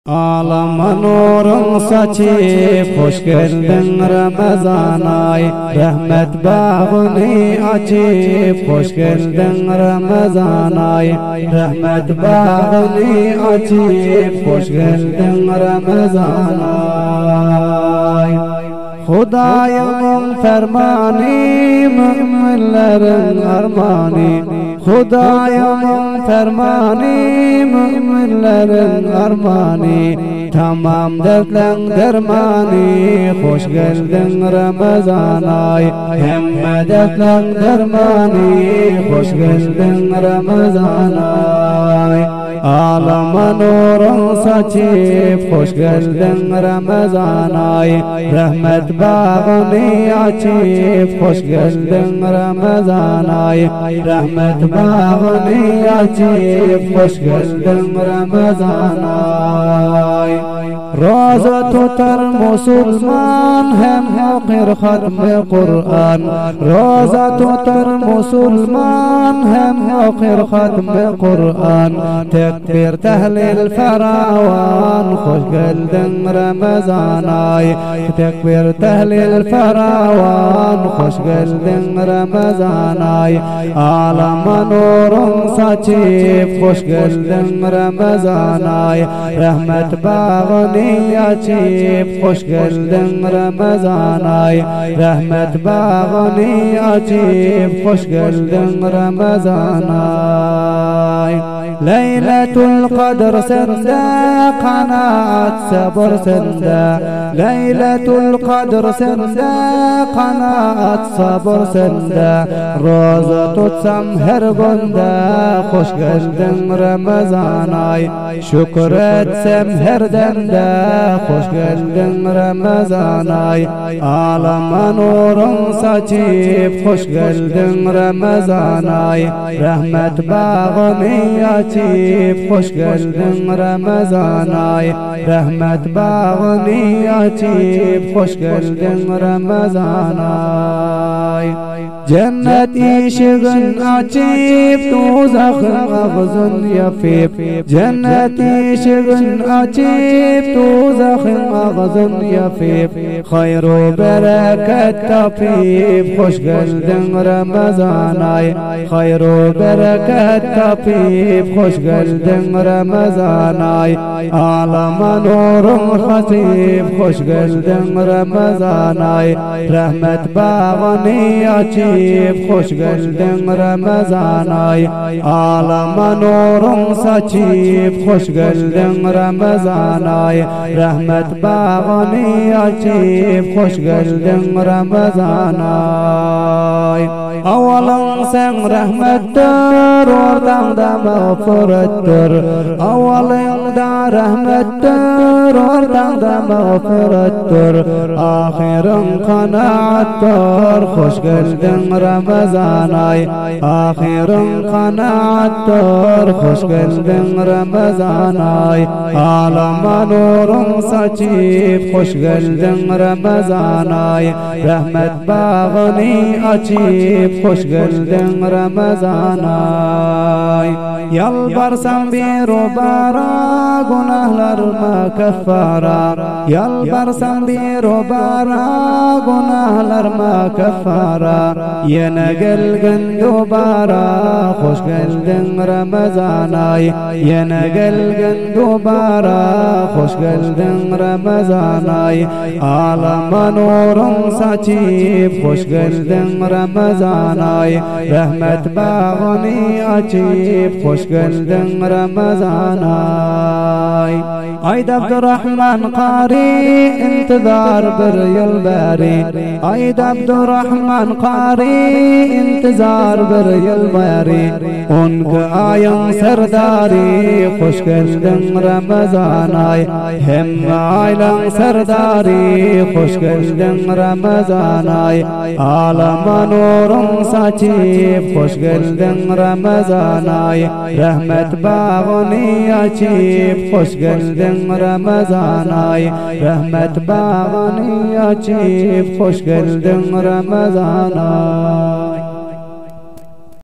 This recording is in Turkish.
Ağlama nurun saçıp hoş geldin Ramazan ay. Rahmet bağını açıp hoş geldin Ramazan ay. Rahmet bağını açıp hoş geldin Ramazan ay. Hudayımın fermanı, müminlerin armağanı. Hudayımın fermanı, müminlerin armağanı. Tamam dertlen dermanı, hoş geldin Ramazan ay. Hemme dertlen dermanı, hoş geldin Ramazan ay. Ağlama nurun saçıp hoş geldin Ramazan ay. Rahmet bağını açıp hoş geldin Ramazan ay. Rahmet bağını açıp hoş geldin Ramazan ay. Roza tutar Müslüman hem okur hatm Kur'an. Roza tutar Müslüman hem okur hatm Kur'an. Tekbir tehlil feravan hoş geldin Ramazan ay. Tekbir tehlil feravan hoş geldin Ramazan ay. Ağlama nurun saçıp hoş geldin Ramazan ay. Rahmet bağını açıp hoş geldin Ramazan ay. Rahmet bağını açıp hoş geldin Ramazan ay. Leyletul Kadr sende, kanaat sabır sende. Leyletul Kadr sende, kanaat sabır sende. Roza tutsam her günde hoş geldin Ramazan ay. Şükür etsem her demde hoş geldin Ramazan ay. Ağlama nurun saçıp hoş geldin Ramazan ay. Rahmet bağını açıp hoş geldin Ramazan ay. Rahmet bağını açıp hoş geldin Ramazan ay. Cennet ışığın açıp tuzakın ağzın yapıp. Cennet ışığın açıp tuzakın ağzın yapıp. Hayru bereket tapıp hoş geldin Ramazan ay. Hayru bereket tapıp hoş geldin Ramazan ay. Ağlama nurun hasip hoş geldin Ramazan ay. Rahmet bağını açıp hoş geldin Ramazan ay. Ağlama nurun saçıp hoş geldin Ramazan ay. Rahmet bağını açıp hoş geldin Ramazan ay. Avalan sen rahmettir, ortanda mağfirettir. Avalında rahmettir, ortanda mağfirettir. Ahirin kanaattir, hoş geldin Ramazan ay. Ahirin kanaattir, hoş geldin Ramazan ay. Ağlama nurun saçıp hoş geldin Ramazan ay. Rahmet bağını açıp hoş geldin Ramazan ay. Yalvarsam bir bara, günahlarıma keffara. Yalvarsam bir bara, günahlarıma keffara. Yine gelgin dubara, hoş geldin Ramazan ay. Yine gelgin dubara, hoş geldin Ramazan ay. Ağlama nurun saçıp hoş geldin Ramazan ay. Rahmet bağını açıp hoş geldin Ramazan ay. Ayda Abdurrahman Qari intizar bir yıl beri. Ayda Abdurrahman Qari intizar bir yıl beri. 12 ayın serdari hoş geldin Ramazan ay. Hem ailen serdari hoş geldin Ramazan ay. Ağlama nurun saçıp hoş geldin Ramazan ay. Rahmet bağını açıp hoş geldin Ramazan ay. Rahmet bağını açıp hoş geldin Ramazan ay.